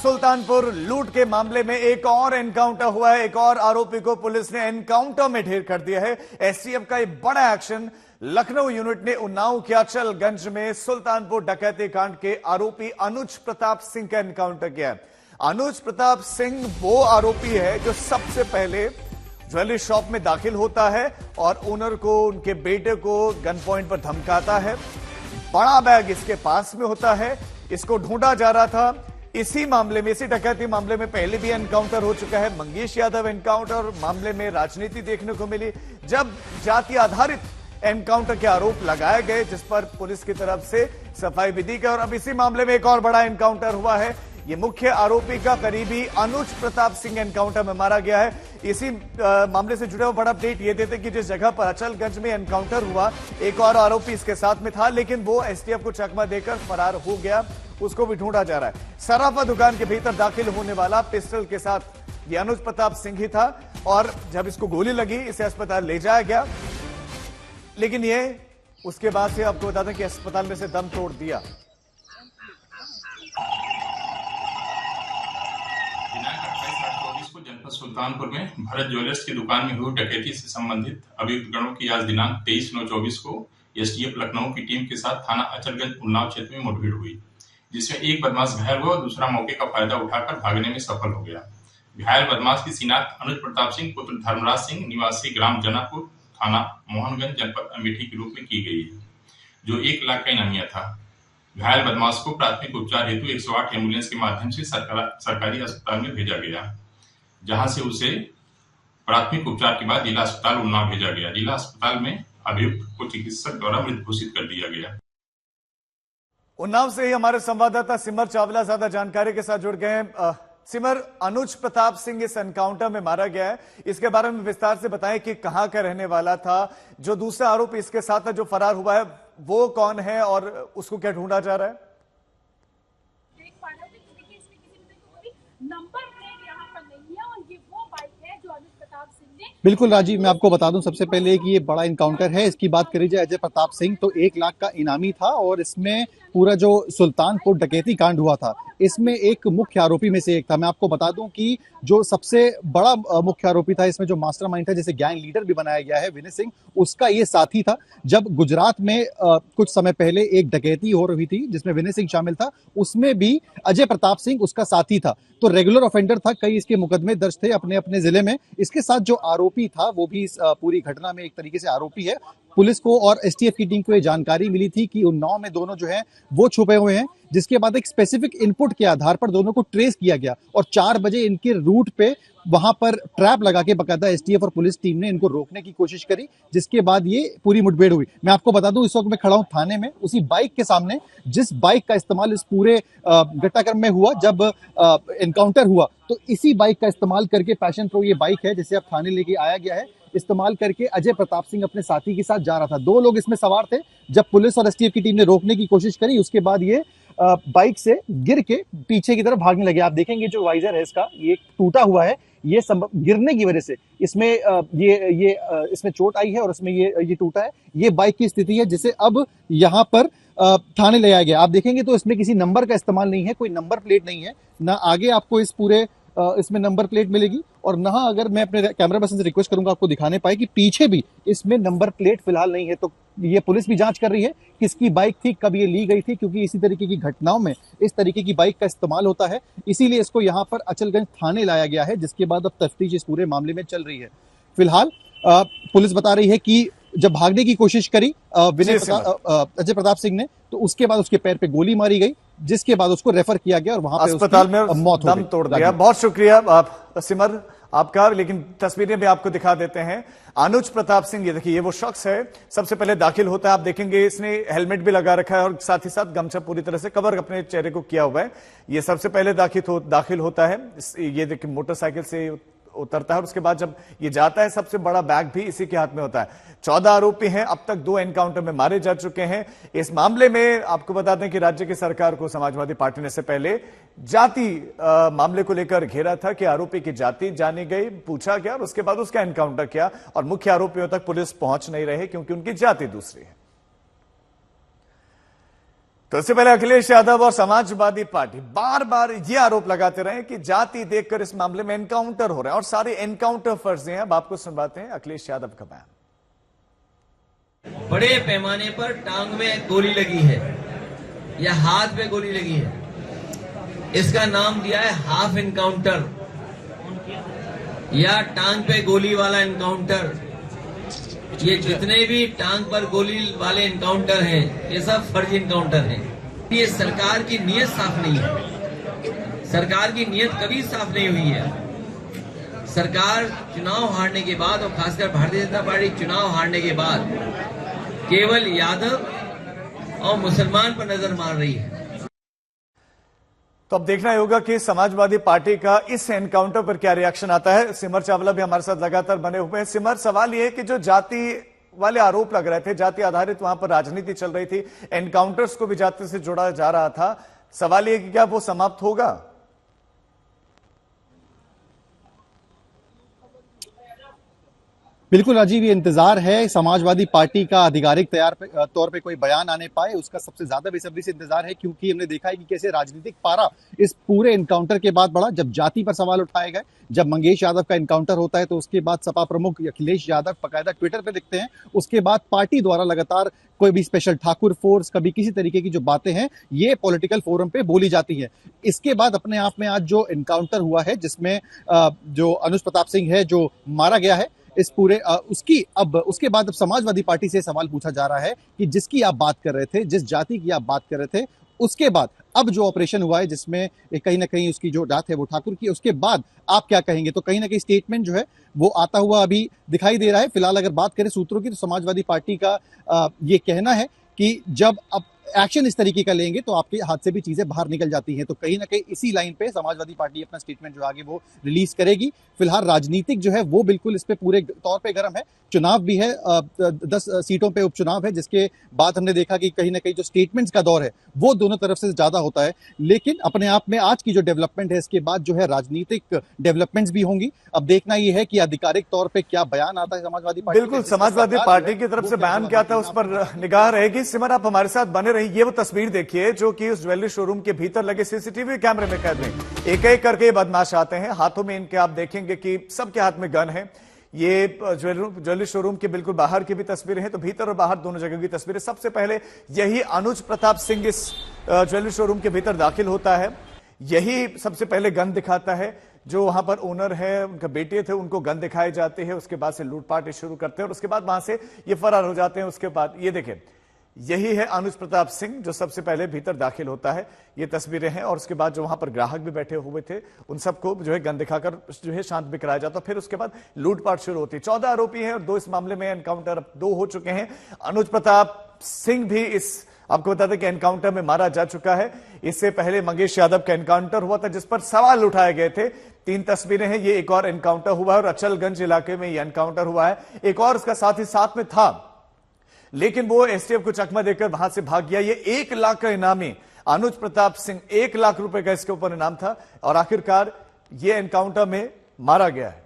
सुल्तानपुर लूट के मामले में एक और एनकाउंटर हुआ है। एक और आरोपी को पुलिस ने एनकाउंटर में ढेर कर दिया है। एसटीएफ का एक बड़ा एक्शन। लखनऊ यूनिट ने उन्नाव के अचलगंज में सुल्तानपुर डकैती कांड के आरोपी अनुज प्रताप सिंह का एनकाउंटर किया। अनुज प्रताप सिंह वो आरोपी है जो सबसे पहले ज्वेलरी शॉप में दाखिल होता है और ओनर को, उनके बेटे को गन पॉइंट पर धमकाता है। बड़ा बैग इसके पास में होता है। इसको ढूंढा जा रहा था। इसी मामले में, इसी डकैती मामले में पहले भी एनकाउंटर हो चुका है। मंगेश यादव एनकाउंटर मामले में राजनीति देखने को मिली जब जाति आधारित एनकाउंटर के आरोप लगाए गए, जिस पर पुलिस की तरफ से सफाई भी दी गई। और अब इसी मामले में एक और बड़ा एनकाउंटर हुआ है। ये मुख्य आरोपी का करीबी अनुज प्रताप सिंह एनकाउंटर में मारा गया है। इसी मामले से जुड़े हुए बड़ा अपडेट ये देते कि जिस जगह पर अचलगंज में एनकाउंटर हुआ, एक और आरोपी इसके साथ में था, लेकिन वो एसटीएफ को चकमा देकर फरार हो गया। उसको भी ढूंढा जा रहा है। सराफा दुकान के भीतर दाखिल होने वाला पिस्टल के साथ ये अनुज प्रताप सिंह ही था और जब इसको गोली लगी, इसे अस्पताल ले जाया गया, लेकिन ये उसके बाद से आपको बता दें कि अस्पताल में से दम तोड़ दिया। जनपद सुल्तानपुर में भरत ज्वेलर्स की दुकान में हुई डकैती से संबंधित अभियुक्त गणों की आज दिनांक 23/9/24 को एसटीएफ लखनऊ की टीम के साथ थाना अचलगंज उन्नाव क्षेत्र में मुठभेड़ हुई, जिसमें एक बदमाश घायल हुआ और दूसरा मौके का फायदा उठाकर भागने में सफल हो गया। घायल बदमाश की शिनाख्त अनुज प्रताप सिंह पुत्र धर्मराज सिंह निवासी ग्राम जनापुर थाना मोहनगंज जनपद अमेठी के रूप में की गई है, जो 1 लाख का इनामिया था। घायल बदमाश को प्राथमिक उपचार हेतु 108 एम्बुलेंस के माध्यम से सरकारी अस्पताल में भेजा गया, जहां से उसे प्राथमिक उपचार के बाद जिला अस्पताल उन्नाव भेजा गया। जिला अस्पताल में अभियुक्त को चिकित्सक द्वारा मृत घोषित कर दिया गया। उन्नाव से ही हमारे संवाददाता सिमर चावला ज्यादा जानकारी के साथ जुड़ गए हैं। सिमर, अनुज प्रताप सिंह इस एनकाउंटर में मारा गया है, इसके बारे में विस्तार से बताएं कि कहां का रहने वाला था। जो दूसरा आरोपी इसके साथ है, जो फरार हुआ है, वो कौन है और उसको क्या ढूंढा जा रहा है? बिल्कुल राजीव, मैं आपको बता दूं सबसे पहले कि ये बड़ा इनकाउंटर है। इसकी बात करी जाए अजय प्रताप सिंह, तो 1 लाख का इनामी था और इसमें पूरा जो सुल्तानपुर डकैती कांड हुआ था, इसमें एक मुख्य आरोपी में से एक था। मैं आपको बता दूं कि जो सबसे बड़ा मुख्य आरोपी था, इसमें जो मास्टरमाइंड था, जिसे गैंग लीडर भी बनाया गया है, विनय सिंह, उसका ये साथी था। जब गुजरात में कुछ समय पहले एक डकैती हो रही थी जिसमें विनय सिंह शामिल था, उसमें भी अजय प्रताप सिंह उसका साथी था। तो रेगुलर ऑफेंडर था, कई इसके मुकदमे दर्ज थे अपने अपने जिले में। इसके साथ जो आरोपी था वो भी इस पूरी घटना में एक तरीके से आरोपी है। पुलिस को और एसटीएफ की टीम को ये जानकारी मिली थी कि उन्नाव में दोनों जो है वो छुपे हुए हैं, जिसके बाद एक स्पेसिफिक इनपुट के आधार पर दोनों को ट्रेस किया गया और 4 बजे इनके रूट पे वहां पर ट्रैप लगा के बकायदा एसटीएफ और पुलिस टीम ने इनको रोकने की कोशिश करी, जिसके बाद ये पूरी मुठभेड़ हुई। मैं आपको बता दूं, इस वक्त मैं खड़ा हूं थाने में, उसी बाइक के सामने जिस बाइक का इस्तेमाल इस पूरे घटनाक्रम में हुआ। जब एनकाउंटर हुआ तो इसी बाइक का इस्तेमाल करके, पैशन प्रो ये बाइक है जिसे अब थाने लेके आया गया है, इस्तेमाल करके अजय प्रताप सिंह अपने साथी के साथ जा रहा था। 2 लोग इसमें सवार थे। जब पुलिस और एसटीएफ की टीम ने रोकने की कोशिश करी, उसके बाद ये बाइक से गिर के पीछे की तरफ भागने लगे। आप देखेंगे जो वाइजर है इसका, ये टूटा हुआ है। ये गिरने की वजह से इसमें इसमें चोट आई है और इसमें ये टूटा है। ये बाइक की स्थिति है जिसे अब यहाँ पर थाने ले आया गया। आप देखेंगे तो इसमें किसी नंबर का इस्तेमाल नहीं है, कोई नंबर प्लेट नहीं है, ना आगे आपको इस पूरे इसमें नंबर प्लेट मिलेगी और ना, अगर मैं अपने कैमरा पर्सन से रिक्वेस्ट करूंगा आपको दिखाने पाए कि पीछे भी इसमें नंबर प्लेट फिलहाल नहीं है। तो ये पुलिस भी जांच कर रही है किसकी बाइक थी, कब ये ली गई थी, क्योंकि इसी तरीके की घटनाओं में इस तरीके की बाइक का इस्तेमाल होता है। इसीलिए इसको यहाँ पर अचलगंज थाने लाया गया है, जिसके बाद अब तफ्तीश इस पूरे मामले में चल रही है। फिलहाल पुलिस बता रही है कि जब भागने की कोशिश करी अजय प्रताप सिंह ने, तो उसके बाद उसके पैर पे गोली मारी गई, जिसके बाद उसको रेफर किया गया और वहां पे अस्पताल में मौत हो गई। दम तोड़ दिया। बहुत शुक्रिया सिमर आपका। लेकिन तस्वीरें भी आपको दिखा देते हैं। अनुज प्रताप सिंह, ये देखिए, ये वो शख्स है, सबसे पहले दाखिल होता है। आप देखेंगे इसने हेलमेट भी लगा रखा है और साथ ही साथ गमछा पूरी तरह से कवर अपने चेहरे को किया हुआ है। ये सबसे पहले दाखिल होता है। ये देखिए मोटरसाइकिल से उतरता है और उसके बाद जब ये जाता है, सबसे बड़ा बैग भी इसी के हाथ में होता है। 14 आरोपी हैं, अब तक 2 एनकाउंटर में मारे जा चुके हैं। इस मामले में आपको बता दें कि राज्य की सरकार को समाजवादी पार्टी ने इससे पहले जाति मामले को लेकर घेरा था कि आरोपी की जाति जानी गई, पूछा गया और उसके बाद उसका एनकाउंटर किया और मुख्य आरोपियों तक पुलिस पहुंच नहीं रही क्योंकि उनकी जाति दूसरी है। तो इससे पहले अखिलेश यादव और समाजवादी पार्टी बार बार ये आरोप लगाते रहे कि जाति देखकर इस मामले में एनकाउंटर हो रहे हैं और सारे एनकाउंटर फर्जी हैं। अब आपको सुनवाते हैं अखिलेश यादव का बयान। बड़े पैमाने पर टांग में गोली लगी है या हाथ में गोली लगी है, इसका नाम दिया है हाफ एनकाउंटर या टांग पे गोली वाला एनकाउंटर। ये जितने भी टांग पर गोली वाले एनकाउंटर हैं, ये सब फर्जी एनकाउंटर हैं। ये सरकार की नीयत साफ नहीं है, सरकार की नीयत कभी साफ नहीं हुई है। सरकार चुनाव हारने के बाद और खासकर भारतीय जनता पार्टी चुनाव हारने के बाद केवल यादव और मुसलमान पर नजर मार रही है। तो अब देखना होगा कि समाजवादी पार्टी का इस एनकाउंटर पर क्या रिएक्शन आता है। सिमर चावला भी हमारे साथ लगातार बने हुए हैं। सिमर, सवाल यह है कि जो जाति वाले आरोप लग रहे थे, जाति आधारित वहां पर राजनीति चल रही थी, एनकाउंटर्स को भी जाति से जोड़ा जा रहा था, सवाल यह कि क्या वो समाप्त होगा? बिल्कुल राजीव, ये इंतजार है समाजवादी पार्टी का आधिकारिक तौर पे कोई बयान आने पाए, उसका सबसे ज्यादा बेसब्री से इंतजार है, क्योंकि हमने देखा है कि कैसे राजनीतिक पारा इस पूरे एनकाउंटर के बाद बढ़ा। जब जाति पर सवाल उठाए गए, जब मंगेश यादव का एनकाउंटर होता है, तो उसके बाद सपा प्रमुख अखिलेश यादव बकायदा ट्विटर पे लिखते हैं। उसके बाद पार्टी द्वारा लगातार कोई भी स्पेशल ठाकुर फोर्स, कभी किसी तरीके की जो बातें हैं, ये पॉलिटिकल फोरम पे बोली जाती है। इसके बाद अपने आप में आज जो एनकाउंटर हुआ है, जिसमें जो अनुज प्रताप सिंह है जो मारा गया है, इस पूरे उसके बाद अब समाजवादी पार्टी से सवाल पूछा जा रहा है कि जिसकी आप बात कर रहे थे, जिस जाति की आप बात कर रहे थे, उसके बाद अब जो ऑपरेशन हुआ है जिसमें कहीं ना कहीं उसकी जो डात है वो ठाकुर की, उसके बाद आप क्या कहेंगे? तो कहीं ना कहीं स्टेटमेंट जो है वो आता हुआ अभी दिखाई दे रहा है। फिलहाल अगर बात करें सूत्रों की, तो समाजवादी पार्टी का ये कहना है कि जब अब एक्शन इस तरीके का लेंगे तो आपके हाथ से भी चीजें बाहर निकल जाती हैं। तो कहीं ना कहीं इसी लाइन पे समाजवादी पार्टी अपना स्टेटमेंट जो आगे वो रिलीज करेगी। फिलहाल राजनीतिक जो है वो बिल्कुल इस पे पूरे तौर पे गर्म है। चुनाव भी है, 10 सीटों पे उपचुनाव है, जिसके बाद हमने देखा कि कहीं ना कहीं जो स्टेटमेंट्स का दौर है वो दोनों तरफ से ज्यादा होता है। लेकिन अपने आप में आज की जो डेवलपमेंट है, इसके बाद जो है राजनीतिक डेवलपमेंट्स भी होंगी। अब देखना यह है कि आधिकारिक तौर पर क्या बयान आता है समाजवादी पार्टी। बिल्कुल, समाजवादी पार्टी की तरफ से बयान क्या आता है उस पर निगाह रहेगी। सिमर, आप हमारे साथ बने रही। ये वो तस्वीर देखिए जो कि उस ज्वेलरी शोरूम के भीतर लगे सीसीटीवी कैमरे में कैद है। एक एक करके बदमाश आते हैं, हाथों में इनके आप देखेंगे कि सबके हाथ में गन है। ये ज्वेलरी शोरूम के बिल्कुल बाहर की भी तस्वीरें हैं, तो भीतर और बाहर दोनों जगह की तस्वीरें। सबसे पहले यही अनुज प्रताप सिंह इस ज्वेलरी शोरूम के भीतर दाखिल होता है, यही सबसे पहले गन दिखाता है। जो वहां पर ओनर है, उनके बेटे थे, उनको गन दिखाए जाते हैं। उसके बाद से लूटपाट शुरू करते हैं और उसके बाद वहां से ये फरार हो जाते हैं। उसके बाद ये देखें, यही है अनुज प्रताप सिंह जो सबसे पहले भीतर दाखिल होता है। ये तस्वीरें हैं और उसके बाद जो वहां पर ग्राहक भी बैठे हुए थे, उन सबको जो है गन दिखाकर जो है शांत भी कराया जाता। फिर उसके बाद लूटपाट शुरू होती। 14 आरोपी हैं और 2 इस मामले में एनकाउंटर अब 2 हो चुके हैं। अनुज प्रताप सिंह भी इस आपको बता दें कि एनकाउंटर में मारा जा चुका है। इससे पहले मंगेश यादव का एनकाउंटर हुआ था जिस पर सवाल उठाए गए थे। 3 तस्वीरें हैं, ये एक और एनकाउंटर हुआ है और अचलगंज इलाके में यह एनकाउंटर हुआ है। एक और उसका साथ ही साथ में था, लेकिन वो एसटीएफ को चकमा देकर वहां से भाग गया। ये 1 लाख का इनामी अनुज प्रताप सिंह, 1 लाख रुपए का इसके ऊपर इनाम था और आखिरकार ये एनकाउंटर में मारा गया है।